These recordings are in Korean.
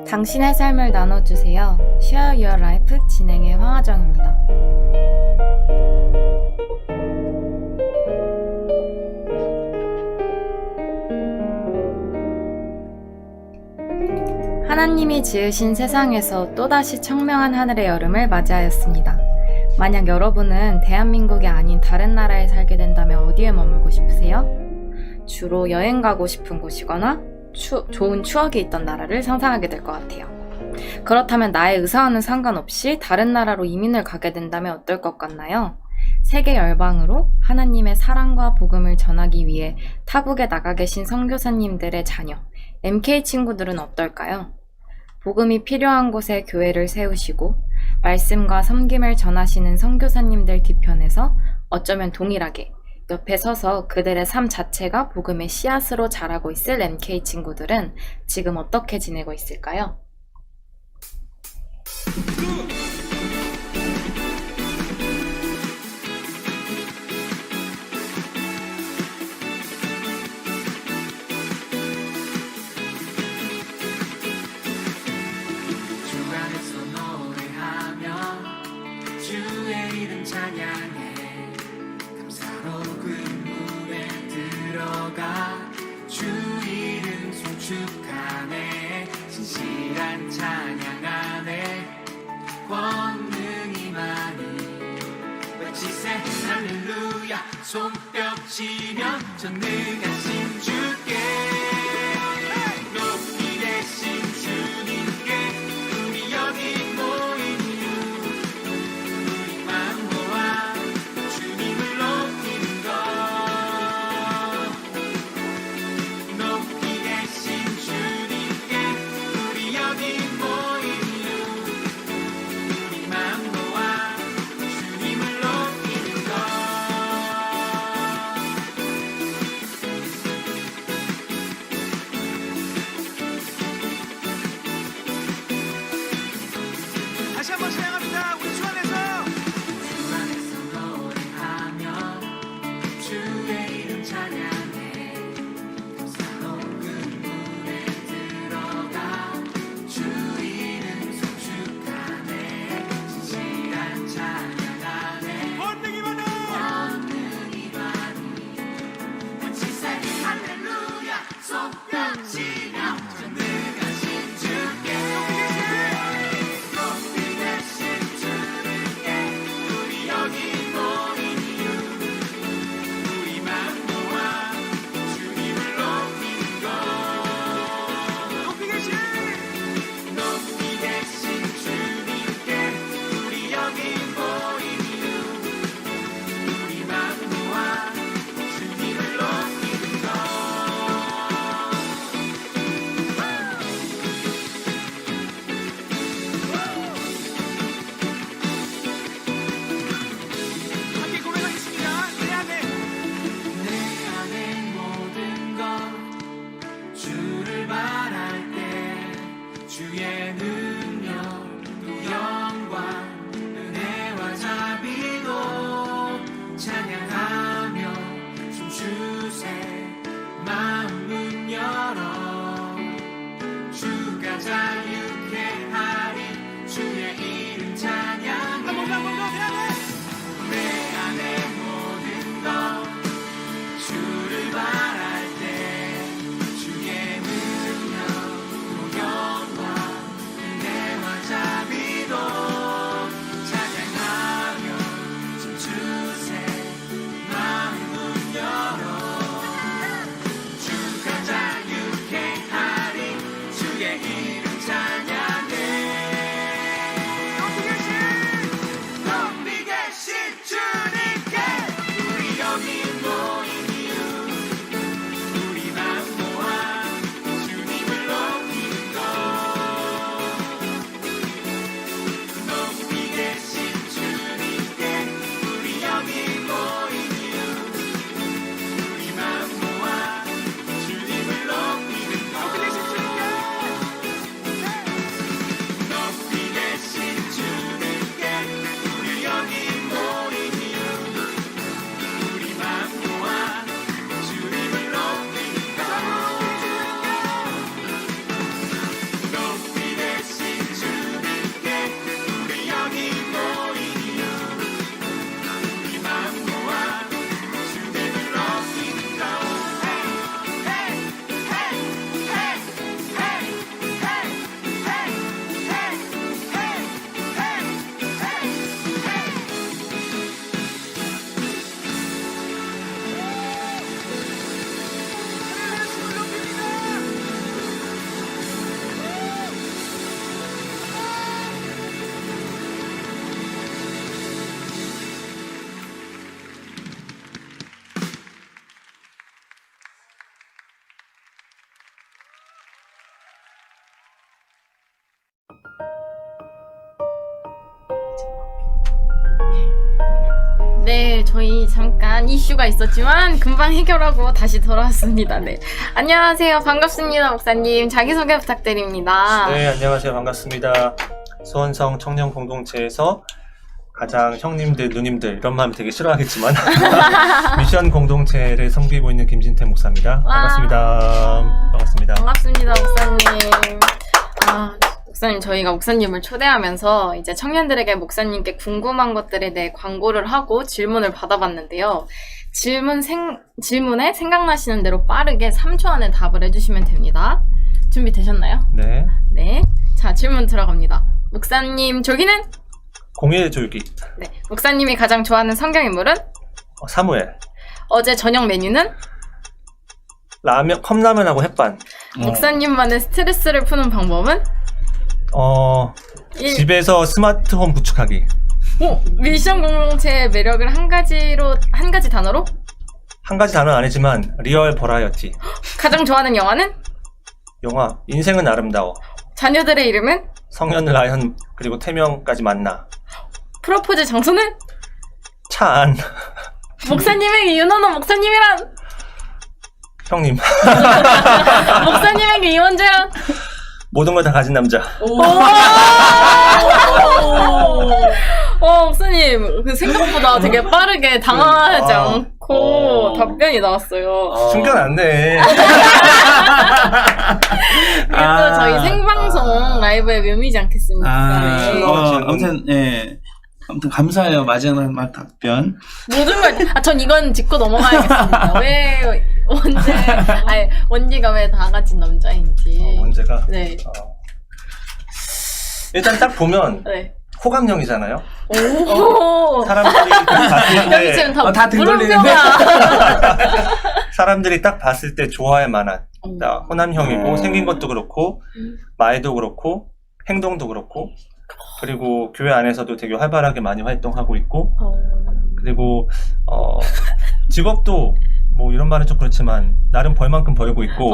당신의 삶을 나눠주세요. Share Your Life 진행의 황하정입니다. 하나님이 지으신 세상에서 또다시 청명한 하늘의 여름을 맞이하였습니다. 만약 여러분은 대한민국이 아닌 다른 나라에 살게 된다면 어디에 머물고 싶으세요? 주로 여행 가고 싶은 곳이거나 좋은 추억이 있던 나라를 상상하게 될 것 같아요. 그렇다면 나의 의사와는 상관없이 다른 나라로 이민을 가게 된다면 어떨 것 같나요? 세계 열방으로 하나님의 사랑과 복음을 전하기 위해 타국에 나가 계신 선교사님들의 자녀, MK 친구들은 어떨까요? 복음이 필요한 곳에 교회를 세우시고 말씀과 섬김을 전하시는 선교사님들 뒤편에서 어쩌면 동일하게 옆에 서서 그들의 삶 자체가 복음의 씨앗으로 자라고 있을 MK 친구들은 지금 어떻게 지내고 있을까요? 주 안에서 노래하며 주의 이름 찬양해 감사로 그물에 들어가 주 이름 송축하네 진실한 찬양 안에 권능이 많이 외치세 할렐루야 손뼉 치며 전능하신 주께 높이 되신 주님께 우리 여기 모인 이유 우리만 모아 주님을 높이는 것 높이 되신 주님께 우리 여기 모인 이유 우리만 모아 주님을 높이는 것 네, 저희 잠깐 이슈가 있었지만 금방 해결하고 다시 돌아왔습니다. 네. 안녕하세요. 반갑습니다, 목사님. 자기소개 부탁드립니다. 네, 안녕하세요. 반갑습니다. 수원성 청년 공동체에서 가장 형님들, 누님들 이런 말 되게 싫어하겠지만 미션 공동체를 섬기고 있는 김진태 목사입니다. 와. 반갑습니다. 반갑습니다. 반갑습니다, 목사님. 목사님, 저희가 목사님을 초대하면서 이제 청년들에게 목사님께 궁금한 것들에 대해 광고를 하고 질문을 받아봤는데요. 질문에 생각나시는 대로 빠르게 3초 안에 답을 해주시면 됩니다. 준비되셨나요? 네. 네. 자, 질문 들어갑니다. 목사님, 졸기는? 공예줄기. 네. 목사님이 가장 좋아하는 성경 인물은? 사무엘. 어제 저녁 메뉴는? 라면, 컵라면하고 햇반. 목사님만의 스트레스를 푸는 방법은? 일. 집에서 스마트홈 구축하기. 미션 공동체의 매력을 한 가지 단어로? 한 가지 단어는 아니지만 리얼 버라이어티. 가장 좋아하는 영화는? 영화 인생은 아름다워. 자녀들의 이름은? 성현, 라현 그리고 태명까지 만나. 프로포즈 장소는? 차 안. 목사님에게 윤호는 목사님이란? 형님. 목사님에게 이원재란? 모든 걸 다 가진 남자. 목사님, 그 생각보다 되게 빠르게 당황하지 않고 답변이 나왔어요. 충격 안 돼. 이게 또 저희 생방송 라이브의 묘미지 않겠습니까? 네. 아무튼, 모든 감사해요. 마지막 답변. 걸, 전 이건 짚고 넘어가야겠습니다. 왜, 원지가 왜 다 가진 남자인지. 원제가. 네. 일단 딱 보면 네. 호감형이잖아요. 오. 사람들이 딱 봤을 여기 때 지금 다 등돌리는데? 물음표가. 사람들이 딱 봤을 때 좋아할 만한 호남형이고 생긴 것도 그렇고 말도 그렇고 행동도 그렇고 그리고 교회 안에서도 되게 활발하게 많이 활동하고 있고 그리고 직업도 뭐 이런 말은 좀 그렇지만 나름 벌만큼 벌고 있고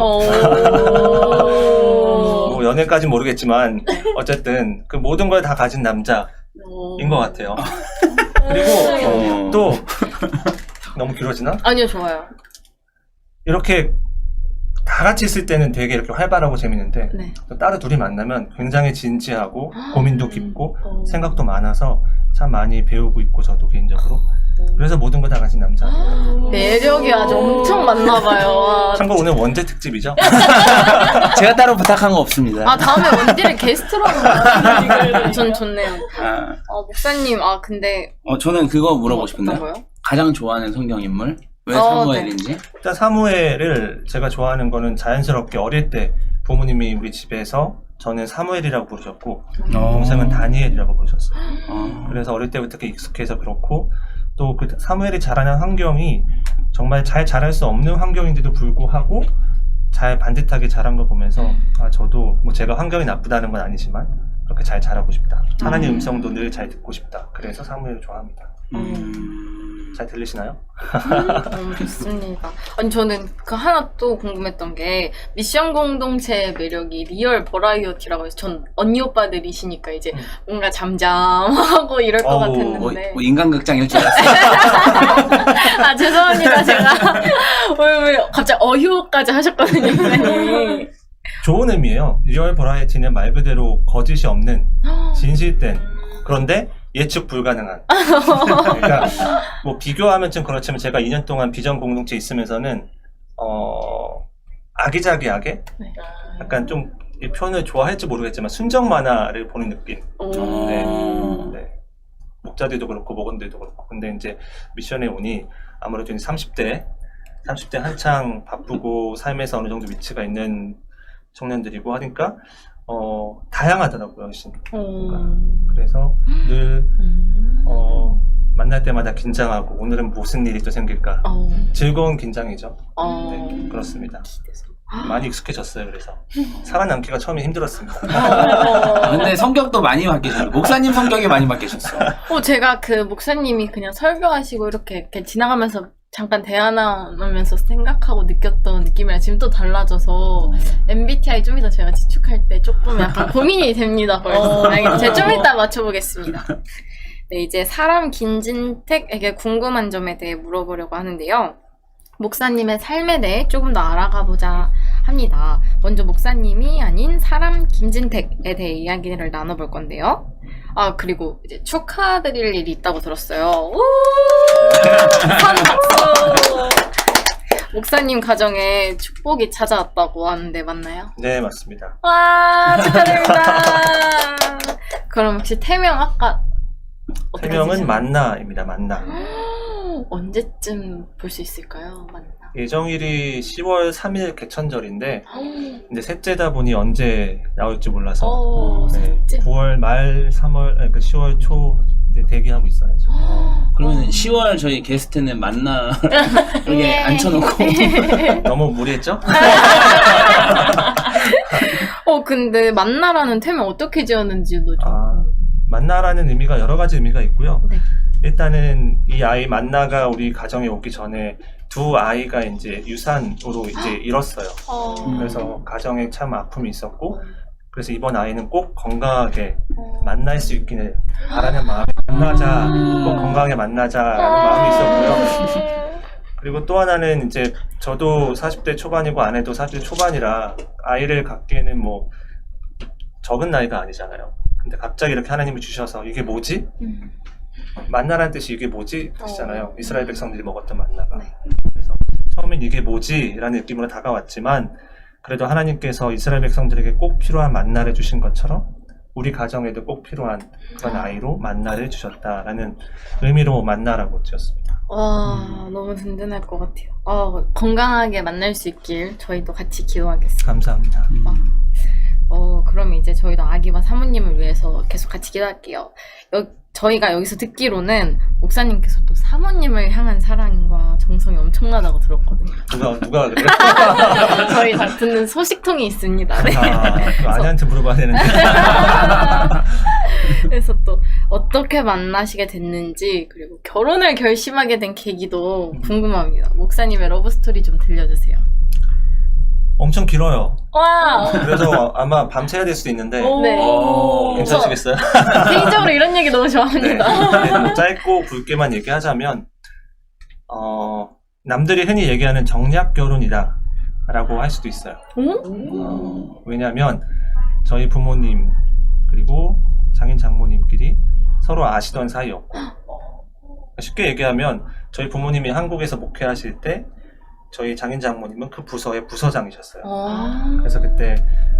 뭐 연애까지 모르겠지만 어쨌든 그 모든 걸 다 가진 남자인 것 같아요. 그리고 또 너무 길어지나? 아니요, 좋아요. 이렇게 다 같이 있을 때는 되게 이렇게 활발하고 재밌는데 네. 또 따로 둘이 만나면 굉장히 진지하고 고민도 깊고 생각도 많아서 참 많이 배우고 있고 저도 개인적으로 그래서 모든 걸 다 가진 남자. 매력이 아주 엄청 많나봐요. 참고로 오늘 원제 특집이죠? 제가 따로 부탁한 거 없습니다. 다음에 원디를 게스트로 하는 전 좋네요. 목사님, 근데. 저는 그거 물어보고 싶은데요. 어떤 거요? 가장 좋아하는 성경 인물? 왜 사무엘인지? 일단 사무엘을 제가 좋아하는 거는 자연스럽게 어릴 때 부모님이 우리 집에서 저는 사무엘이라고 부르셨고 동생은 다니엘이라고 부르셨어요. 그래서 어릴 때부터 이렇게 익숙해서 그렇고 또 그 사무엘이 자라는 환경이 정말 잘 자랄 수 없는 환경인데도 불구하고 잘 반듯하게 자란 걸 보면서 저도 뭐 제가 환경이 나쁘다는 건 아니지만 그렇게 잘 자라고 싶다. 하나님 음성도 늘 잘 듣고 싶다. 그래서 사무엘을 좋아합니다. 잘 들리시나요? 너무 좋습니다. 아니, 저는 그 하나 또 궁금했던 게, 미션 공동체의 매력이 리얼 버라이어티라고 해서 전 언니 오빠들이시니까 이제 뭔가 잠잠하고 이럴 것 같았는데. 인간극장 일줄 알았어요. 죄송합니다. 제가. 왜 갑자기 어휴까지 하셨거든요, 선생님이. 좋은 의미예요. 리얼 버라이어티는 말 그대로 거짓이 없는 진실된 그런데 예측 불가능한. 그러니까 뭐 비교하면 좀 그렇지만 제가 2년 동안 비전 공동체 있으면서는 아기자기하게 약간 좀 이 표현을 좋아할지 모르겠지만 순정 만화를 보는 느낌. 네. 목자들도 그렇고 목원들도 그렇고. 근데 이제 미션에 오니 아무래도 이제 30대 한창 바쁘고 삶에서 어느 정도 위치가 있는 청년들이고 하니까 다양하더라고요, 훨씬. 그래서 늘 만날 때마다 긴장하고 오늘은 무슨 일이 또 생길까. 즐거운 긴장이죠. 네, 그렇습니다. 많이 익숙해졌어요. 그래서 살아남기가 처음에 힘들었습니다. 근데 성격도 많이 바뀌셨어요. 목사님 성격이 많이 바뀌셨어. 제가 그 목사님이 그냥 설교하시고 이렇게 지나가면서 잠깐 대화 나누면서 생각하고 느꼈던 느낌이랑 지금 또 달라져서 MBTI 좀 이따 제가 지축할 때 조금 약간 고민이 됩니다. 벌써. 제가 좀 이따 맞춰보겠습니다. 네, 이제 사람 김진택에게 궁금한 점에 대해 물어보려고 하는데요. 목사님의 삶에 대해 조금 더 알아가 보자 합니다. 먼저 목사님이 아닌 사람 김진택에 대해 이야기를 나눠볼 건데요. 아, 그리고 이제 축하드릴 일이 있다고 들었어요. 우! 한 박수! 목사님 가정에 축복이 찾아왔다고 하는데 맞나요? 네, 맞습니다. 와, 축하드립니다. 그럼 혹시 태명 아까 어떻게 태명은 되셨나요? 만나입니다. 만나. 언제쯤 볼 수 있을까요? 만나. 예정일이 10월 3일 개천절인데 이제 셋째다 보니 언제 나올지 몰라서 네, 셋째. 9월 말 3월 아니, 그 10월 초 이제 대기하고 있어야죠. 그러면 10월 저희 게스트는 만나 여기 예. 앉혀놓고 너무 무리했죠? 근데 만나라는 태명 어떻게 지었는지도 좀. 아, 만나라는 의미가 여러 가지 의미가 있고요. 네. 일단은 이 아이 만나가 우리 가정에 오기 전에 두 아이가 이제 유산으로 이제 잃었어요. 그래서 가정에 참 아픔이 있었고, 그래서 이번 아이는 꼭 건강하게 만날 수 있기를 바라는 마음에 만나자, 꼭 건강하게 만나자라는 마음이 있었고요. 그리고 또 하나는 이제 저도 40대 초반이고 아내도 40대 초반이라 아이를 갖기에는 뭐 적은 나이가 아니잖아요. 근데 갑자기 이렇게 하나님이 주셔서 이게 뭐지? 만나라는 뜻이 이게 뭐지? 뜻이잖아요. 이스라엘 백성들이 먹었던 만나가. 그래서 처음엔 이게 뭐지? 라는 느낌으로 다가왔지만 그래도 하나님께서 이스라엘 백성들에게 꼭 필요한 만나를 주신 것처럼 우리 가정에도 꼭 필요한 그런 아이로 만나를 주셨다라는 의미로 만나라고 지었습니다. 와, 너무 든든할 것 같아요. 건강하게 만날 수 있길 저희도 같이 기도하겠습니다. 감사합니다. 그럼 이제 저희도 아기와 사모님을 위해서 계속 같이 기도할게요. 저희가 여기서 듣기로는 목사님께서 또 사모님을 향한 사랑과 정성이 엄청나다고 들었거든요. 누가 그래요? 저희 다 듣는 소식통이 있습니다. 네. 그거 아내한테 물어봐야 되는데. 그래서 또 어떻게 만나시게 됐는지 그리고 결혼을 결심하게 된 계기도 궁금합니다. 목사님의 러브 스토리 좀 들려주세요. 엄청 길어요. 와, 그래서 아마 밤새야 될 수도 있는데 네. 괜찮으시겠어요? 개인적으로 이런 얘기 너무 네. 좋아합니다. 근데 뭐 짧고 굵게만 얘기하자면 남들이 흔히 얘기하는 정략 결혼이다 라고 할 수도 있어요. 왜냐하면 저희 부모님 그리고 장인 장모님끼리 서로 아시던 사이였고, 쉽게 얘기하면 저희 부모님이 한국에서 목회하실 때 저희 장인 장모님은 그 부서의 부서장이셨어요. 그래서 그때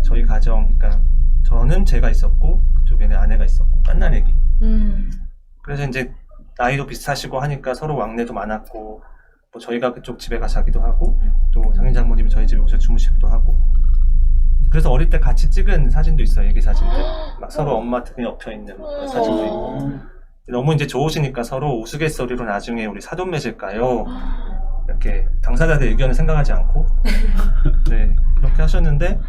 저희 가정, 그러니까 저는 제가 있었고 그쪽에는 아내가 있었고 깐난애기. 그래서 이제 나이도 비슷하시고 하니까 서로 왕래도 많았고, 뭐 저희가 그쪽 집에 가서 자기도 하고 또 장인 장모님이 저희 집에 오셔서 주무시기도 하고. 그래서 어릴 때 같이 찍은 사진도 있어요. 애기 사진들. 막 서로 엄마 등에 엎여 있는 그런 사진도 있고. 너무 이제 좋으시니까 서로 우스갯소리로 나중에 우리 사돈 맺을까요? 이렇게 당사자들 의견을 생각하지 않고 네, 그렇게 하셨는데,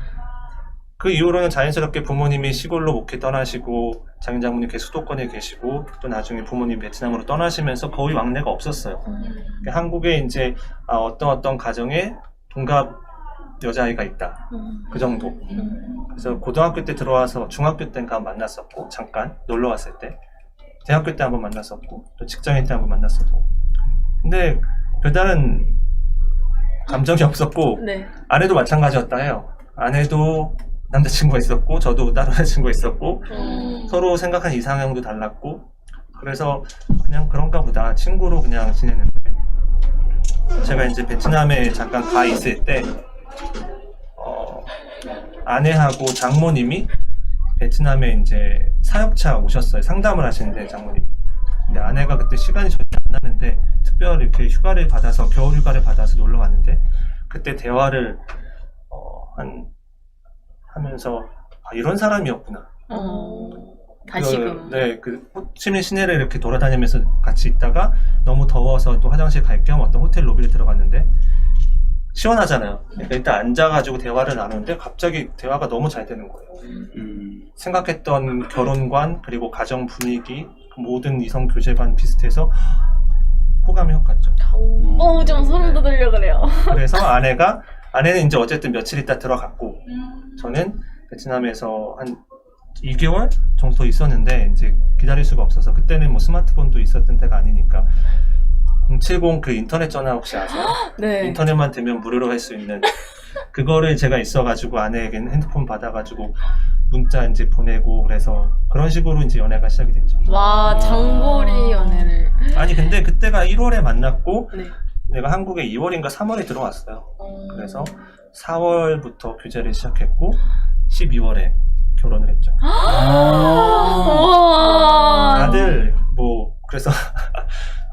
그 이후로는 자연스럽게 부모님이 시골로 목회 떠나시고 장인 장모님 수도권에 계시고 또 나중에 부모님 베트남으로 떠나시면서 거의 왕래가 없었어요. 그러니까 한국에 이제 어떤 가정에 동갑 여자아이가 있다, 그 정도. 그래서 고등학교 때 들어와서 중학교 때인가 만났었고, 잠깐 놀러 왔을 때 대학교 때 한번 만났었고 또 직장인 때 한번 만났었고. 근데 별다른 감정이 없었고, 네. 아내도 마찬가지였다 해요. 아내도 남자친구가 있었고 저도 다른 여자친구가 있었고 서로 생각한 이상형도 달랐고, 그래서 그냥 그런가 보다 친구로 그냥 지냈는데, 제가 이제 베트남에 잠깐 가 있을 때 아내하고 장모님이 베트남에 이제 사역차 오셨어요. 상담을 하시는데 장모님. 근데 아내가 그때 시간이 절대 안 나는데 특별히 이렇게 휴가를 받아서, 겨울 휴가를 받아서 놀러 왔는데, 그때 대화를 하면서 이런 사람이었구나. 다시금. 그 호치민 시내를 이렇게 돌아다니면서 같이 있다가 너무 더워서 또 화장실 갈 겸 어떤 호텔 로비를 들어갔는데 시원하잖아요. 그러니까 일단 앉아가지고 대화를 나누는데 갑자기 대화가 너무 잘 되는 거예요. 생각했던 결혼관 그리고 가정 분위기, 모든 이성 교제관 비슷해서 호감이 확 갔죠. 좀 소름 돋으려 그래요. 그래서 아내는 이제 어쨌든 며칠 있다 들어갔고, 저는 베트남에서 한 2개월 정도 더 있었는데 이제 기다릴 수가 없어서 그때는 뭐 스마트폰도 있었던 때가 아니니까 070 그 인터넷 전화 혹시 아세요? 네. 인터넷만 되면 무료로 할 수 있는 그거를 제가 있어가지고 아내에게는 핸드폰 받아가지고 문자 이제 보내고 그래서 그런 식으로 이제 연애가 시작이 됐죠. 와, 장거리 연애를. 아니 근데 그때가 1월에 만났고 네. 내가 한국에 2월인가 3월에 들어왔어요. 그래서 4월부터 교제를 시작했고 12월에 결혼을 했죠. 와. 다들 뭐 그래서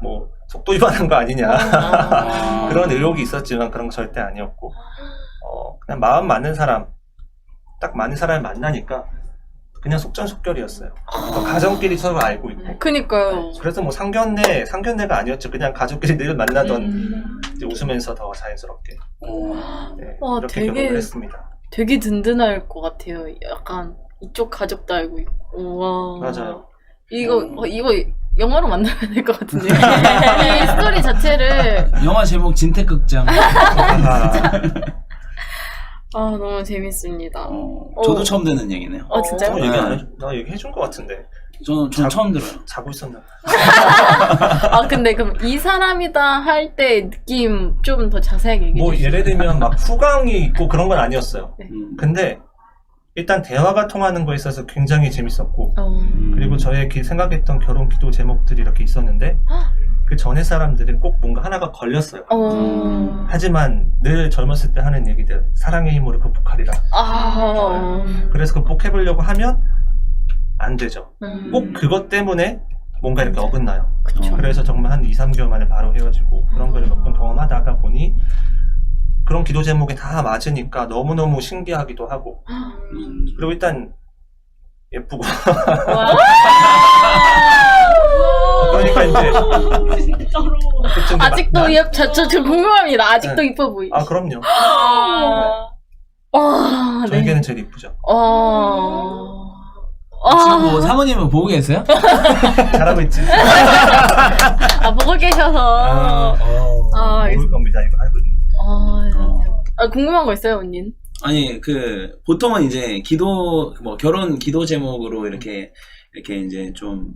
뭐 속도 위반한 거 아니냐 그런 의혹이 있었지만 그런 거 절대 아니었고 그냥 마음 맞는 사람 딱 맞는 사람을 만나니까 그냥 속전속결이었어요. 가정끼리 서로 알고 있고 그니까요. 그래서 뭐 상견례가 아니었죠. 그냥 가족끼리 늘 만나던 이제 웃으면서 더 자연스럽게 네, 와, 이렇게 되게- 결혼을 했습니다. 되게 든든할 것 같아요. 약간 이쪽 가족도 알고 있고. 와. 맞아요. 이거 영화로 만들어야 될 것 같은데요. 이 스토리 자체를 영화 제목 진택극장. 너무 재밌습니다. 저도 처음 듣는 얘기네요. 진짜요? 얘기 안 해줘. 나 얘기해준 것 같은데 저는 처음 들어요. 자고 있었나? 근데 그럼 이 사람이다 할 때 느낌 좀 더 자세하게 얘기해 뭐 주시죠. 예를 들면 막 후광이 있고 그런 건 아니었어요. 근데 일단 대화가 통하는 거에 있어서 굉장히 재밌었고 그리고 저의 생각했던 결혼 기도 제목들이 이렇게 있었는데 그 전에 사람들은 꼭 뭔가 하나가 걸렸어요. 하지만 늘 젊었을 때 하는 얘기들 사랑의 힘으로 극복하리라. 그래서 극복해보려고 하면 안 되죠. 꼭 그것 때문에 뭔가 이렇게 어긋나요. 그쵸. 그래서 정말 한 2, 3개월 만에 바로 헤어지고 그런 거를 몇 번 경험하다가 보니 그런 기도 제목이 다 맞으니까 너무너무 신기하기도 하고 그리고 일단 예쁘고 그러니까 이제 그쯤 아직도 저 궁금합니다. 아직도 네. 이뻐 보이. 그럼요. 와, 네. 저에게는 제일 이쁘죠. 지금 뭐 사모님은 보고 계세요? 잘하고 있지. 보고 계셔서. 모를 겁니다. 이거 알고 있는. 궁금한 거 있어요, 언닌? 아니 보통은 이제 결혼 기도 제목으로 이렇게 이제 좀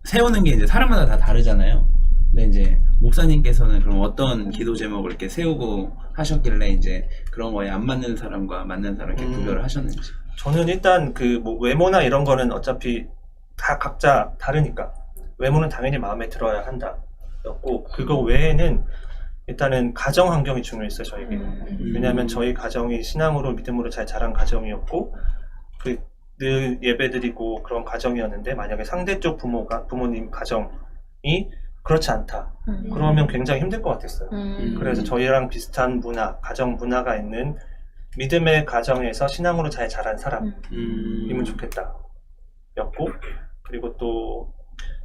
세우는 게 이제 사람마다 다 다르잖아요. 근데 이제 목사님께서는 그럼 어떤 기도 제목을 이렇게 세우고 하셨길래 이제 그런 거에 안 맞는 사람과 맞는 사람 이렇게 구별을 하셨는지. 저는 일단 그 뭐 외모나 이런 거는 어차피 다 각자 다르니까 외모는 당연히 마음에 들어야 한다였고 그거 외에는 일단은 가정 환경이 중요했어요. 저에게는. 왜냐하면 저희 가정이 신앙으로 믿음으로 잘 자란 가정이었고 늘 예배드리고 그런 가정이었는데 만약에 상대쪽 부모님 가정이 그렇지 않다. 그러면 굉장히 힘들 것 같았어요. 그래서 저희랑 비슷한 가정 문화가 있는 믿음의 가정에서 신앙으로 잘 자란 사람이면 좋겠다. 였고 그리고 또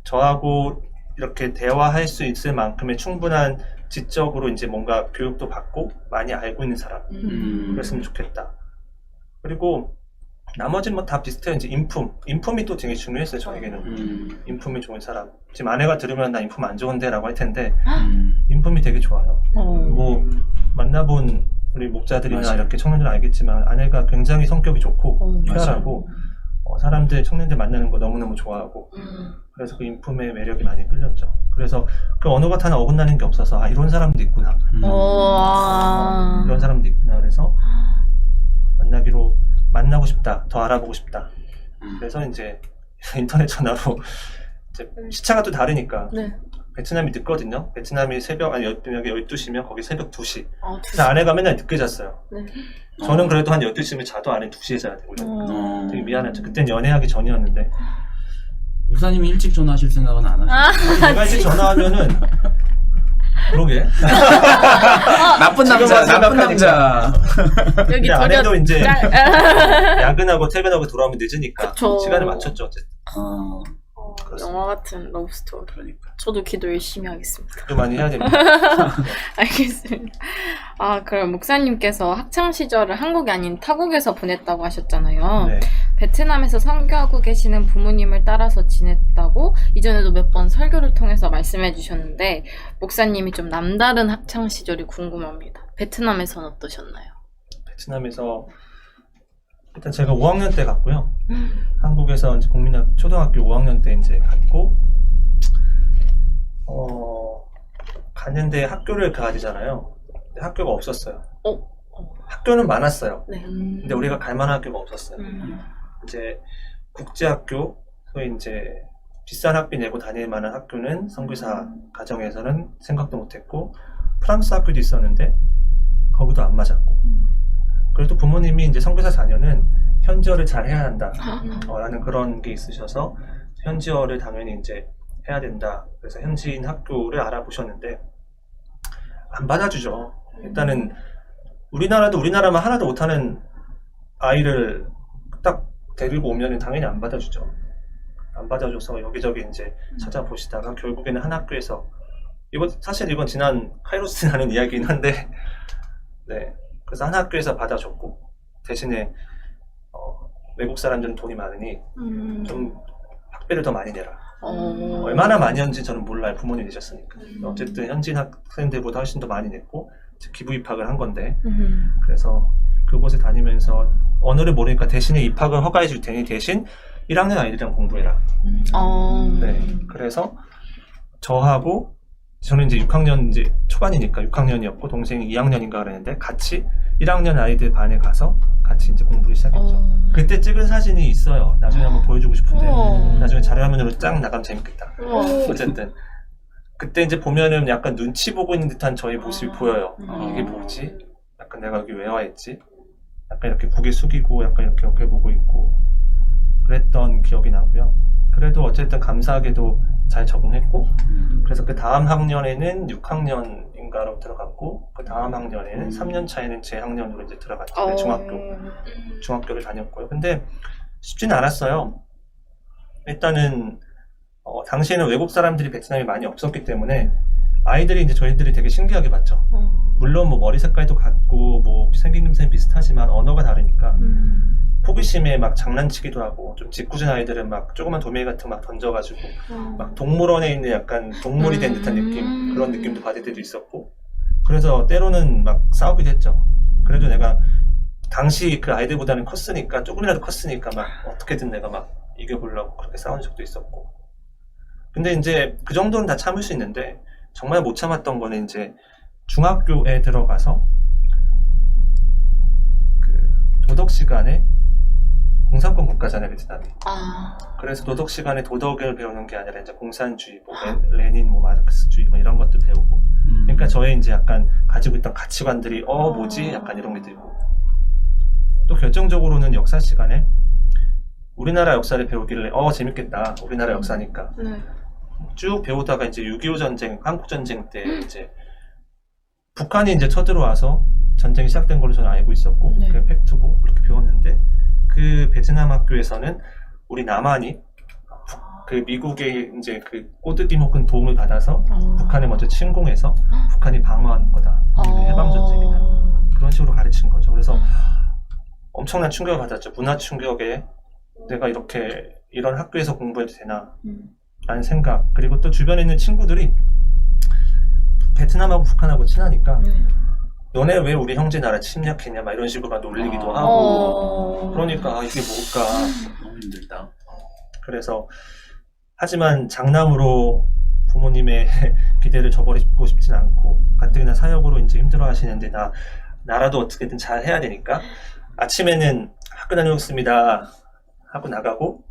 저하고 이렇게 대화할 수 있을 만큼의 충분한 지적으로 이제 뭔가 교육도 받고 많이 알고 있는 사람 그랬으면 좋겠다. 그리고 나머지는 뭐 다 비슷해요. 이제 인품이 또 되게 중요했어요. 저에게는 인품이 좋은 사람. 지금 아내가 들으면 나 인품 안 좋은데라고 할 텐데 인품이 되게 좋아요. 뭐 만나본 우리 목자들이나 맞아요. 이렇게 청년들은 알겠지만 아내가 굉장히 성격이 좋고 쾌활하고 사람들 청년들 만나는 거 너무너무 좋아하고 그래서 그 인품의 매력이 많이 끌렸죠. 그래서 그 어느 것 하나 어긋나는 게 없어서 이런 사람도 있구나. 이런 사람도 있구나. 그래서 만나고 싶다. 더 알아보고 싶다. 그래서 이제 인터넷 전화로 이제 시차가 또 다르니까 네. 베트남이 늦거든요. 베트남이 새벽 12시면 거기 새벽 2시. 아, 그래서 아내가 맨날 늦게 잤어요. 네. 저는 그래도 한 12시면 자도 아내 2시에 자야 되고 되게 미안했죠. 그땐 연애하기 전이었는데 목사님이 일찍 전화하실 생각은 안 하시죠? 내가 이제 전화하면은 그러게 나쁜 남자, 나쁜 남자. 여기 근데 아내도 이제 짤. 야근하고 퇴근하고 돌아오면 늦으니까 그쵸. 시간을 맞췄죠. 어쨌든 영화 같은 러브 스토리. 그러니까. 저도 기도 열심히 하겠습니다. 좀 많이 해야 됩니다. 알겠습니다. 그럼 목사님께서 학창 시절을 한국이 아닌 타국에서 보냈다고 하셨잖아요. 네. 베트남에서 선교하고 계시는 부모님을 따라서 지냈다고 이전에도 몇 번 설교를 통해서 말씀해 주셨는데 목사님이 좀 남다른 학창 시절이 궁금합니다. 베트남에서는 어떠셨나요? 베트남에서 일단 제가 5학년 때 갔고요. 한국에서 이제 국민학 초등학교 5학년 때 이제 갔고, 갔는데 학교를 가야 되잖아요. 근데 학교가 없었어요. 학교는 많았어요. 네. 근데 우리가 갈 만한 학교가 없었어요. 이제 국제학교, 소위 이제 비싼 학비 내고 다닐 만한 학교는 선교사 가정에서는 생각도 못했고, 프랑스 학교도 있었는데 거기도 안 맞았고. 그래도 부모님이 이제 선교사 자녀는 현지어를 잘 해야 한다 라는 그런 게 있으셔서 현지어를 당연히 이제 해야 된다. 그래서 현지인 학교를 알아보셨는데 안 받아주죠. 일단은 우리나라도 우리나라만 하나도 못하는 아이를 딱 데리고 오면 당연히 안 받아주죠. 안 받아줘서 여기저기 이제 찾아보시다가 결국에는 한 학교에서 사실 이건 지난 카이로스 나는 이야기긴 한데 네. 그래서 한 학교에서 받아줬고 대신에 외국 사람들은 돈이 많으니 좀 학비를 더 많이 내라. 얼마나 많이 했는지 저는 몰라요. 부모님이셨으니까. 어쨌든 현지인 학생들보다 훨씬 더 많이 냈고 기부 입학을 한 건데 그래서 그곳에 다니면서 언어를 모르니까 대신에 입학을 허가해 줄 테니 대신 1학년 아이들이랑 공부해라. 네. 그래서 저하고 저는 이제 6학년 이제 초반이니까 6학년이었고 동생이 2학년인가 그랬는데 같이 1학년 아이들 반에 가서 같이 이제 공부를 시작했죠. 그때 찍은 사진이 있어요. 나중에 한번 보여주고 싶은데 나중에 자료화면으로 쫙 나가면 재밌겠다. 어쨌든 그때 이제 보면은 약간 눈치 보고 있는 듯한 저희 모습이 보여요. 이게 뭐지? 약간 내가 여기 왜 와 있지? 약간 이렇게 고개 숙이고 약간 이렇게 어깨 보고 있고 그랬던 기억이 나고요. 그래도 어쨌든 감사하게도 잘 적응했고 그래서 그 다음 학년에는 6학년인가로 들어갔고 그 다음 학년에는 3년 차에는 제 학년으로 이제 들어갔죠. 중학교를 다녔고요. 근데 쉽지는 않았어요. 일단은 당시에는 외국 사람들이 베트남에 많이 없었기 때문에 아이들이 이제 저희들이 되게 신기하게 봤죠. 물론 뭐 머리 색깔도 같고 뭐 생긴 냄새는 비슷하지만 언어가 다르니까 호기심에 막 장난치기도 하고 좀 짓궂은 아이들은 막 조그만 도메이 같은 거 막 던져가지고 막 동물원에 있는 약간 동물이 된 듯한 느낌 그런 느낌도 받을 때도 있었고 그래서 때로는 막 싸우기도 했죠. 그래도 내가 당시 그 아이들보다는 컸으니까 조금이라도 컸으니까 막 어떻게든 내가 막 이겨보려고 그렇게 싸운 적도 있었고 근데 이제 그 정도는 다 참을 수 있는데 정말 못 참았던 거는 이제 중학교에 들어가서 그 도덕 시간에 공산권 국가잖아요, 베트남이. 그래서 도덕 시간에 도덕을 배우는 게 아니라 이제 공산주의, 뭐 레닌, 뭐 마르크스주의, 뭐 이런 것도 배우고. 그러니까 저의 이제 약간 가지고 있던 가치관들이 뭐지? 약간 이런 게 들고. 또 결정적으로는 역사 시간에 우리나라 역사를 배우길래 재밌겠다. 우리나라 역사니까. 쭉 배우다가 이제 6.25 전쟁, 한국 전쟁 때 이제 북한이 이제 쳐들어와서 전쟁이 시작된 걸로 저는 알고 있었고, 그게 팩트고 그렇게 배웠는데. 그 베트남 학교에서는 우리 남한이 그 미국의 이제 그 꼬드김 혹은 도움을 받아서 북한을 먼저 침공해서 북한이 방어한 거다. 해방 전쟁이다. 그런 식으로 가르친 거죠. 그래서 엄청난 충격을 받았죠. 문화 충격에 내가 이렇게 이런 학교에서 공부해도 되나 라는 생각. 그리고 또 주변에 있는 친구들이 베트남하고 북한하고 친하니까 너네 왜 우리 형제 나라 침략했냐 막 이런 식으로 막 놀리기도 하고 그러니까 이게 뭘까 너무 힘들다. 그래서 하지만 장남으로 부모님의 기대를 저버리고 싶진 않고 가뜩이나 사역으로 이제 힘들어 하시는데 나라도 어떻게든 잘 해야 되니까 아침에는 학교 다녀오겠습니다 하고 나가고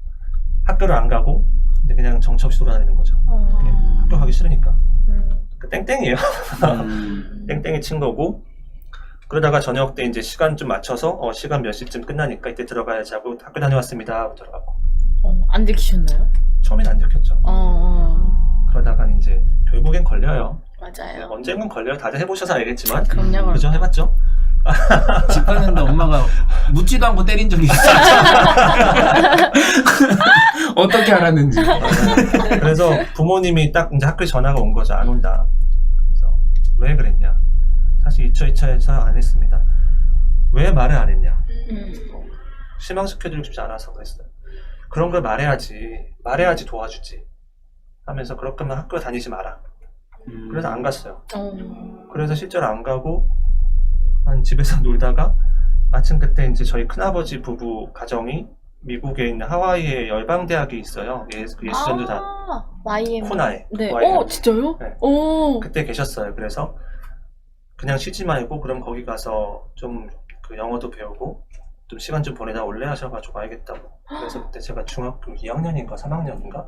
학교를 안 가고 이제 그냥 정처 없이 돌아다니는 거죠. 학교 가기 싫으니까 그 땡땡이에요. 땡땡이 친 거고 그러다가 저녁 때 이제 시간 좀 맞춰서 시간 몇 시쯤 끝나니까 이때 들어가야지 하고 학교 다녀왔습니다 하고 들어가고 안 들키셨나요? 처음엔 안 들켰죠. 그러다가 이제 결국엔 걸려요. 맞아요. 언젠간 걸려요. 다들 해보셔서 알겠지만 그럼요. 그죠? 해봤죠? 집 가는데 엄마가 묻지도 않고 때린 적이 있어. 어떻게 알았는지. 그래서 부모님이 딱 이제 학교에 전화가 온 거죠. 안 온다. 그래서 왜 그랬냐? 사실 2차에서 안 했습니다. 왜 말을 안 했냐? 실망시켜주고 싶지 않아서 그랬어요. 그런 걸 말해야지 도와주지 하면서 그럴 거면 학교 다니지 마라. 그래서 안 갔어요. 그래서 실제로 안 가고 한 집에서 놀다가 마침 그때 이제 저희 큰아버지 부부 가정이 미국에 있는 하와이에 열방대학이 있어요. 예수전도단 YM. 코나에. 네. YM. 진짜요? 네. 오. 그때 계셨어요. 그래서 그냥 쉬지 말고 그럼 거기 가서 좀 그 영어도 배우고 좀 시간 좀 보내다 올래 하셔가지고 알겠다고. 그래서 그때 제가 중학교 2학년인가 3학년인가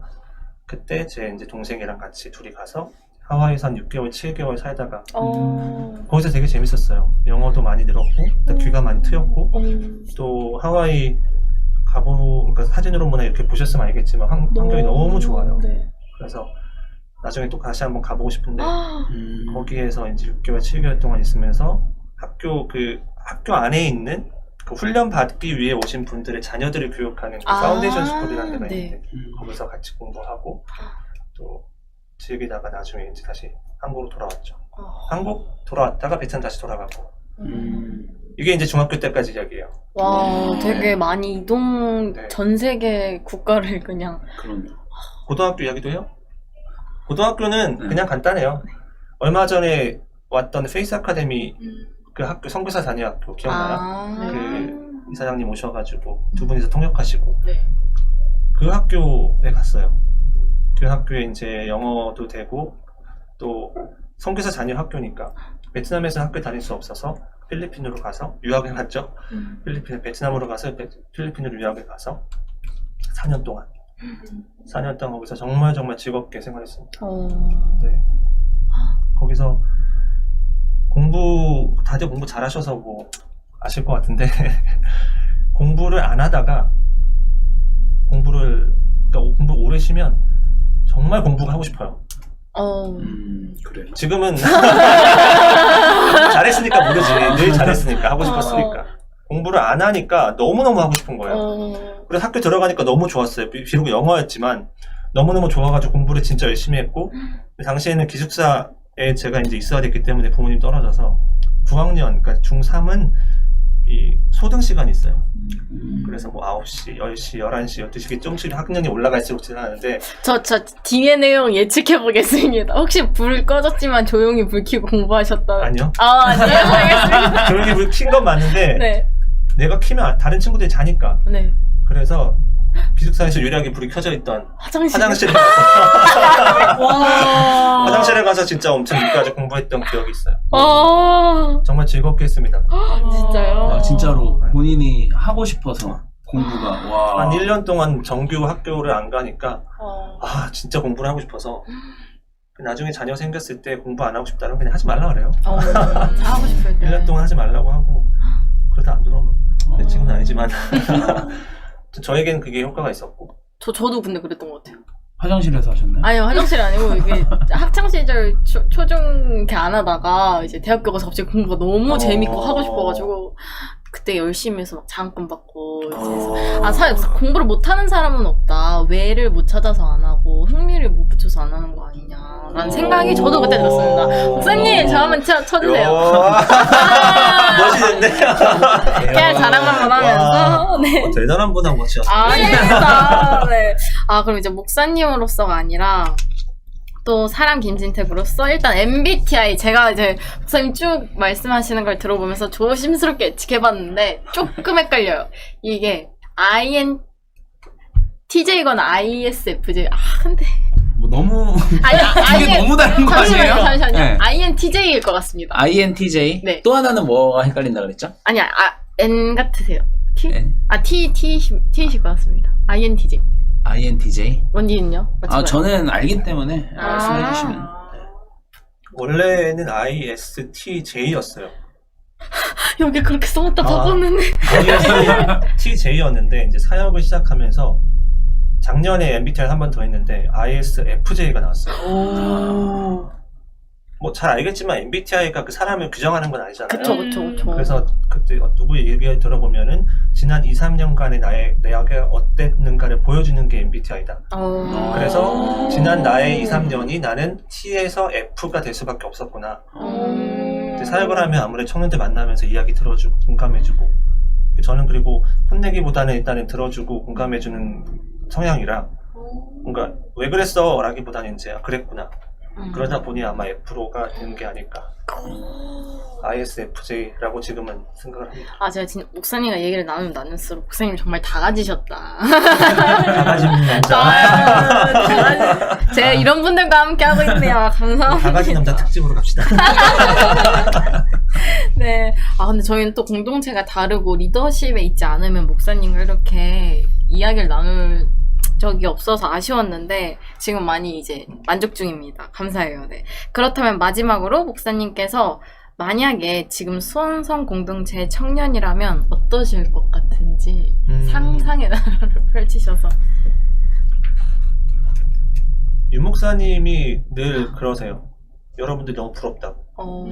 그때 제 이제 동생이랑 같이 둘이 가서 하와이에서 한 6개월, 7개월 살다가 거기서 되게 재밌었어요. 영어도 많이 늘었고 또 귀가 많이 트였고 또 하와이 그러니까 사진으로만 이렇게 보셨으면 알겠지만 환경이 너무 좋아요. 네. 그래서 나중에 또 다시 한번 가보고 싶은데 거기에서 이제 6개월, 7개월 동안 있으면서 학교 안에 있는 그 훈련 받기 위해 오신 분들의 자녀들을 교육하는 그 파운데이션 스쿨이라는 데가 네. 있는데 거기서 같이 공부하고 또 즐기다가 나중에 이제 다시 한국으로 돌아왔죠. 한국 돌아왔다가 베트남 다시 돌아가고 이게 이제 중학교 때까지 이야기예요. 와, 되게 많이 이동, 네. 전 세계 국가를 그냥. 그럼요. 고등학교 이야기도 해요? 고등학교는 그냥 간단해요. 얼마 전에 왔던 페이스 아카데미 그 학교 선교사 단위학교 기억나요? 그 이사장님 오셔가지고 두 분이서 통역하시고 네. 그 학교에 갔어요. 그 학교에 이제 영어도 되고 또 선교사 자녀 학교니까 베트남에서 학교 다닐 수 없어서 필리핀으로 가서 유학을 갔죠. 베트남으로 가서 필리핀으로 유학을 가서 4년 동안 4년 동안 거기서 정말 즐겁게 생활했습니다. 네. 거기서 다들 공부 잘하셔서 뭐 아실 것 같은데 공부를 안 하다가 공부를 오래 쉬면 정말 공부가 하고 싶어요. 그래요. 지금은 잘했으니까 모르지. 늘 잘했으니까 하고 싶었으니까. 공부를 안 하니까 너무너무 하고 싶은 거예요. 그래서 학교 들어가니까 너무 좋았어요. 비록 영어였지만 너무너무 좋아가지고 공부를 진짜 열심히 했고 당시에는 기숙사에 제가 이제 있어야 됐기 때문에 부모님 떨어져서 9학년, 그러니까 중3은 이 소등 시간이 있어요. 그래서 뭐 9시, 10시, 11시, 12시 좀씩 학년이 올라갈수록 지나가는데 저 뒤에 내용 예측해보겠습니다. 혹시 불 꺼졌지만 조용히 불 켜고 공부하셨다. 아니요. 아니요. 알겠습니다. 조용히 불 킨 건 맞는데 네. 내가 키면 다른 친구들이 자니까 네. 그래서 기숙사에서 유일하게 불이 켜져 있던 화장실에 가서 와. 화장실에 가서 진짜 엄청 늦게까지 공부했던 기억이 있어요. 정말 즐겁게 했습니다. 진짜요? 아, 진짜로 본인이 하고 싶어서 공부가 와. 한 1년 동안 정규 학교를 안 가니까 진짜 공부를 하고 싶어서 나중에 자녀 생겼을 때 공부 안 하고 싶다면 그냥 하지 말라 그래요. 하고 싶을 때. 1년 동안 하지 말라고 하고 그러다 안 들어오면 근데 지금은 아니지만 저에겐 그게 효과가 있었고 저도 근데 그랬던 것 같아요. 화장실에서 하셨나요? 아니요, 화장실이 아니고 이게 학창 시절 초중 이렇게 안 하다가 이제 대학교 가서 갑자기 공부가 너무 재밌고 하고 싶어가지고 그때 열심히 해서 막 장학금 받고 이제 사실 공부를 못하는 사람은 없다. 왜를 못 찾아서 안 하고 흥미를 못 붙여서 안 하는 거 아니냐라는 생각이 저도 그때 들었습니다. 목사님 저 한번 쳐주세요. 멋있는데? 깨알 자랑 한번 하면서 네. 대단한 분하고 멋지셨어요. 아닙니다. 네. 그럼 이제 목사님으로서가 아니라 또 사람 김진택으로서 일단 MBTI 제가 이제 목사님 쭉 말씀하시는 걸 들어보면서 조심스럽게 예측해봤는데 조금 헷갈려요. 이게 INTJ거나 ISFJ. 근데 뭐 너무 아니, 이게 너무 다른 거 아니에요? 잠시만요. 네. INTJ일 것 같습니다. INTJ. 네. 또 하나는 뭐가 헷갈린다 그랬죠? 아니야, N 같으세요. T? N? T이실 것 같습니다. INTJ. INTJ. 원디는요? 저는 알기 때문에 말씀해 주시면. 원래는 ISTJ였어요. 여기 그렇게 써놨다 바꿨는데. ISTJ였는데 이제 사역을 시작하면서 작년에 MBTI를 한 번 더 했는데 ISFJ가 나왔어요. 뭐 잘 알겠지만 MBTI가 그 사람을 규정하는 건 아니잖아요. 그쵸. 그래서 그때 누구 얘기 들어보면은 지난 2, 3년간의 내가 어땠는가를 보여주는 게 MBTI다. 그래서 지난 나의 2, 3년이 나는 T에서 F가 될 수밖에 없었구나. 사역을 하면 아무래도 청년들 만나면서 이야기 들어주고 공감해주고 저는 그리고 혼내기보다는 일단은 들어주고 공감해주는 성향이라 뭔가 왜 그랬어? 라기보다는 이제 그랬구나. 그러다 보니 아마 F로가 되는 게 아닐까. ISFJ라고 지금은 생각을 합니다. 아, 제가 진짜 목사님과 얘기를 나누면 나눌수록 목사님 정말 다 가지셨다. 다 가진 남자. 제가 이런 분들과 함께 하고 있네요. 감사합니다. 다 가진 남자 특집으로 갑시다. 네. 아, 근데 저희는 또 공동체가 다르고 리더십에 있지 않으면 목사님과 이렇게 이야기를 나눌 적이 없어서 아쉬웠는데 지금 많이 이제 만족 중입니다. 감사해요. 네. 그렇다면 마지막으로 목사님께서 만약에 지금 수원성 공동체의 청년이라면 어떠실 것 같은지 상상의 나라를 펼치셔서. 윤 목사님이 늘 그러세요. 여러분들 너무 부럽다고.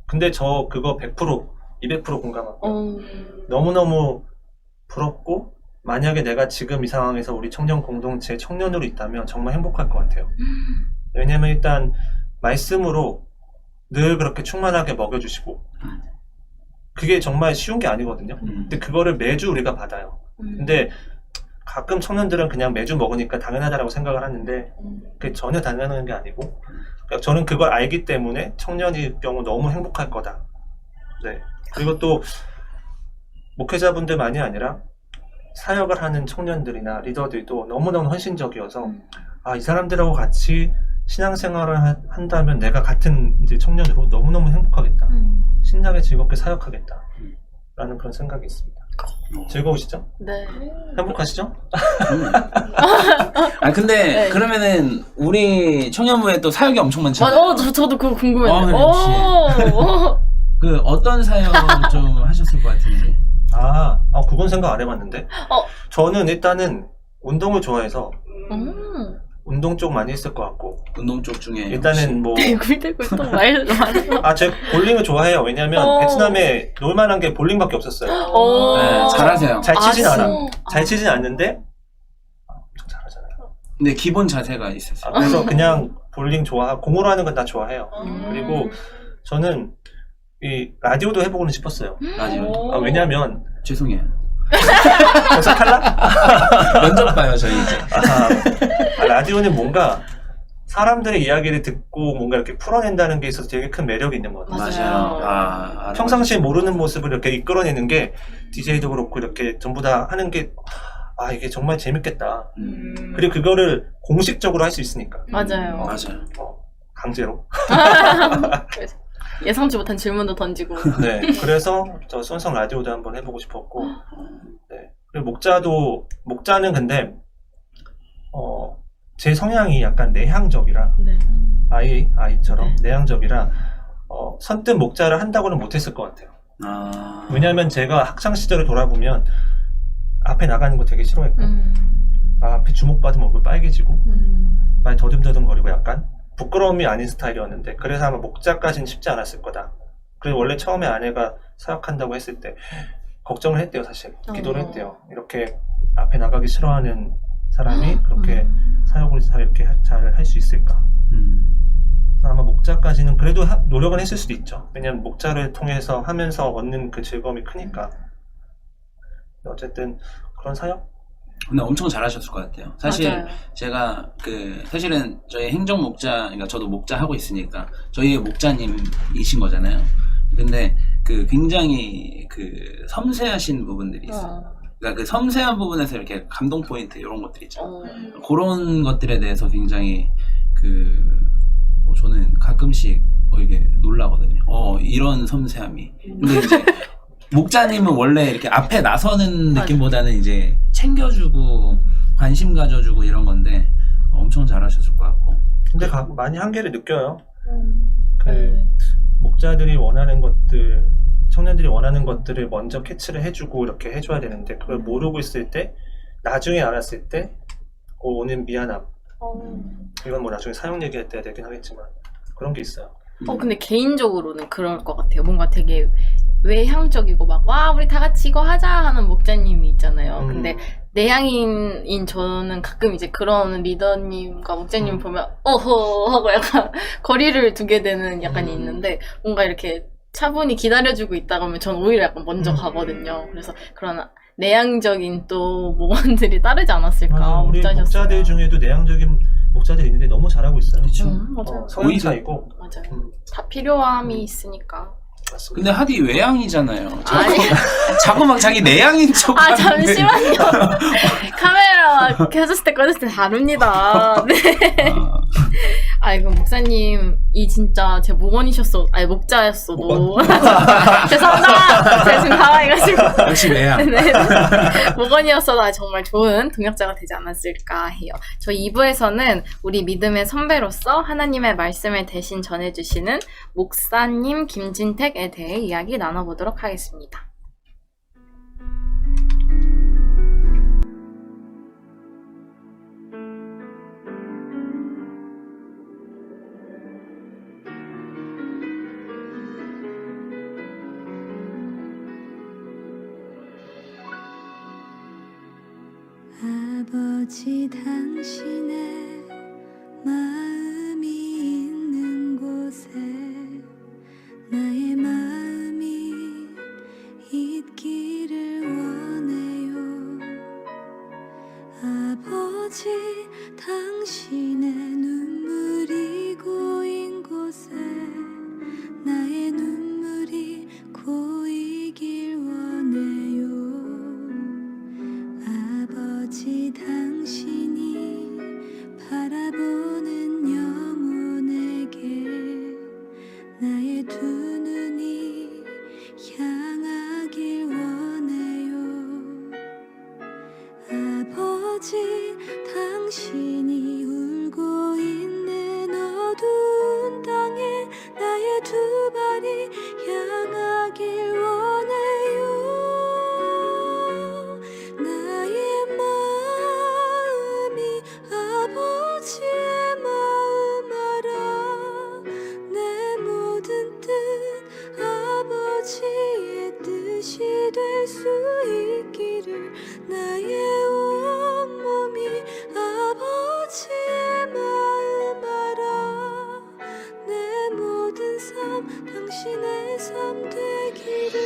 근데 저 그거 100%, 200% 공감하고 너무너무 부럽고 만약에 내가 지금 이 상황에서 우리 청년 공동체 청년으로 있다면 정말 행복할 것 같아요. 왜냐면 일단 말씀으로 늘 그렇게 충만하게 먹여주시고 그게 정말 쉬운 게 아니거든요. 근데 그거를 매주 우리가 받아요. 근데 가끔 청년들은 그냥 매주 먹으니까 당연하다라고 생각을 하는데 그게 전혀 당연한 게 아니고 그러니까 저는 그걸 알기 때문에 청년일 경우 너무 행복할 거다. 네. 그리고 또 목회자분들만이 아니라 사역을 하는 청년들이나 리더들도 너무너무 헌신적이어서 아, 이 사람들하고 같이 신앙생활을 한다면 내가 같은 이제 청년으로 너무너무 행복하겠다. 신나게 즐겁게 사역하겠다. 라는 그런 생각이 있습니다. 즐거우시죠? 네. 행복하시죠? 아 근데 네. 그러면은 우리 청년부에 또 사역이 엄청 많잖아요. 저도 그거 궁금해요. 그래, 오. 그 어떤 사역 좀 하셨을 것 같은지. 그건 생각 안 해봤는데. 저는 일단은 운동을 좋아해서 운동 쪽 많이 했을 것 같고. 운동 쪽 중에 일단은 뭐. 대굴대굴 또 말 많아. 제가 볼링을 좋아해요. 왜냐면 베트남에 놀만한 게 볼링밖에 없었어요. 네, 잘하세요. 잘 치진 않아. 진짜? 잘 치진 않는데 엄청 잘하잖아요. 근데 기본 자세가 있었어요. 그래서 그냥 볼링 좋아하고 공으로 하는 건 다 좋아해요. 그리고 저는 이 라디오도 해보고는 싶었어요. 라디오. 왜냐면 죄송해요. 벌써 탈락? 면접 봐요 저희 이제. 라디오는 뭔가 사람들의 이야기를 듣고 뭔가 이렇게 풀어낸다는 게 있어서 되게 큰 매력이 있는 것 같아요. 맞아요. 평상시에 모르는 모습을 이렇게 이끌어내는 게 DJ도 그렇고 이렇게 전부 다 하는 게 이게 정말 재밌겠다. 그리고 그거를 공식적으로 할 수 있으니까. 맞아요. 맞아요. 강제로. 예상치 못한 질문도 던지고. 네. 그래서 저 수원성 라디오도 한번 해보고 싶었고. 네. 그리고 목자는 근데 제 성향이 약간 내향적이라 네. 아이처럼 네. 내향적이라 선뜻 목자를 한다고는 못했을 것 같아요. 왜냐하면 제가 학창 시절을 돌아보면 앞에 나가는 거 되게 싫어했고 앞에 주목받으면 얼굴 빨개지고 말 더듬더듬거리고 약간 부끄러움이 아닌 스타일이었는데 그래서 아마 목자까지는 쉽지 않았을 거다. 그래서 원래 처음에 아내가 사역한다고 했을 때 걱정을 했대요. 사실 기도를 했대요. 이렇게 앞에 나가기 싫어하는 사람이 그렇게 사역을 이렇게 잘 할 수 있을까. 그래서 아마 목자까지는 그래도 노력은 했을 수도 있죠. 왜냐면 목자를 통해서 하면서 얻는 그 즐거움이 크니까. 어쨌든 그런 사역? 근데 엄청 잘하셨을 것 같아요. 사실 맞아요. 제가 사실은 저희 행정 목자, 그러니까 저도 목자 하고 있으니까 저희의 목자님이신 거잖아요. 근데 굉장히 섬세하신 부분들이 있어요. 그러니까 그 섬세한 부분에서 이렇게 감동 포인트 이런 것들 있죠. 그런 것들에 대해서 굉장히 저는 가끔씩 이게 놀라거든요. 이런 섬세함이. 근데 이제 목자님은 원래 이렇게 앞에 나서는 느낌보다는 이제 챙겨주고 관심 가져주고 이런 건데 엄청 잘하셨을 것 같고. 근데 많이 한계를 느껴요. 목자들이 원하는 것들, 청년들이 원하는 것들을 먼저 캐치를 해주고 이렇게 해줘야 되는데 그걸 모르고 있을 때 나중에 알았을 때 오는 미안함. 이건 뭐 나중에 사용 얘기할 때 되긴 하겠지만 그런 게 있어요. 근데 개인적으로는 그럴 것 같아요. 뭔가 되게 외향적이고 와 우리 다 같이 이거 하자 하는 목자님이 있잖아요. 근데 내향인인 저는 가끔 이제 그런 리더님과 목자님 보면 어허 하고 약간 거리를 두게 되는 약간이 있는데 뭔가 이렇게 차분히 기다려주고 있다가 하면 전 오히려 약간 먼저 가거든요. 그래서 그런 내향적인 또 목원들이 따르지 않았을까. 우리 목자셨어요. 목자들 중에도 내향적인 목사들이 있는데 너무 잘하고 있어요. 그렇죠. 맞아요. 성향 차이고. 맞아요. 다 필요함이 있으니까. 맞습니다. 근데 하디 외향이잖아요. 아니. 자꾸 막 자기 내향인 척. 아, 하는데. 잠시만요. 카메라 켜졌을 때 꺼졌을 때 다릅니다. 네. 아, 이거 목사님이 진짜 제 목원이셨어. 아니, 목자였어도. 죄송합니다. 제가 지금 당황해가지고. 역시 외향. 네. 목원이었어도 정말 좋은 동역자가 되지 않았을까 해요. 저희 2부에서는 우리 믿음의 선배로서 하나님의 말씀을 대신 전해주시는 목사님 김진택에 대해 이야기 나눠보도록 하겠습니다. 아버지 당신의 마음이 있는 곳에 나의 마음이 있기를 원해요. 아버지 당신의 눈물이 고인 곳에 나의 눈물이 고이길 원해요. 아버지 당신이 바라보는 영혼에게 나의 두 눈이 향하길 원해요. 아버지 당신이 울고 있는 어두운 땅에 나의 두 발이 향하길 원해요. 나의 마음이 아버지의 마음 알아. 내 모든 뜻 아버지의 뜻이 될 수 있기를 나의 온몸이 아버지의 마음 알아. 내 모든 삶 당신의 삶 되기를.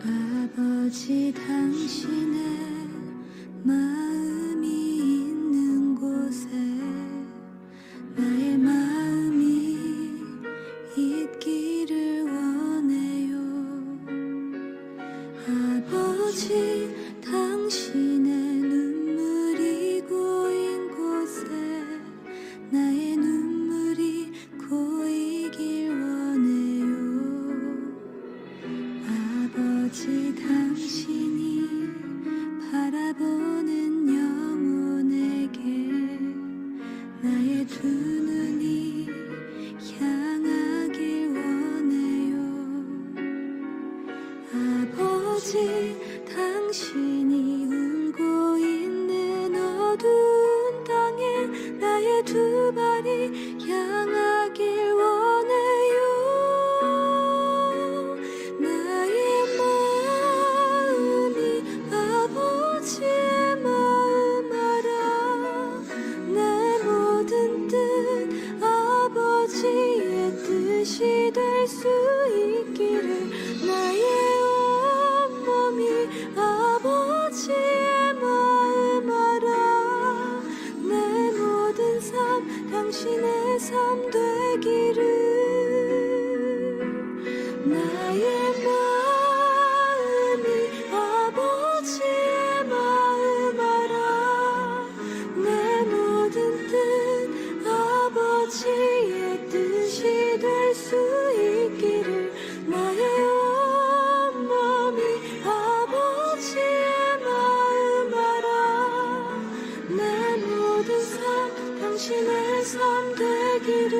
아버지 당신의 마음이 있는 곳에 나의 마음이 있기를 원해요. 아버지 당신의 눈물이 고인 곳에 나의 눈물이 고이길 원해요. 아버지 당신이 바라보는 영혼에게 나의 두 눈이 향하길 원해요. 아버지 당신이 울고 있는 어두운 땅에 나의 두 발이 향하길 원해요. 나의 마음이 아버지의 마음 알아. 내 모든 뜻 아버지의 뜻이 될 수 있기를 나의 온몸이 아버지의 마음 알아. 내 모든 삶 당신의 삶 되기를. 나의 마음이 아버지의 마음 알아. 내 모든 뜻 아버지의 뜻이 될 수 있기를 나의 온몸이 아버지의 마음 알아. 내 모든 삶 당신의 삶 되기를.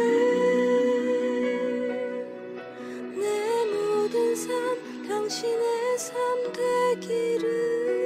내 모든 삶 당신의 삶 되기를.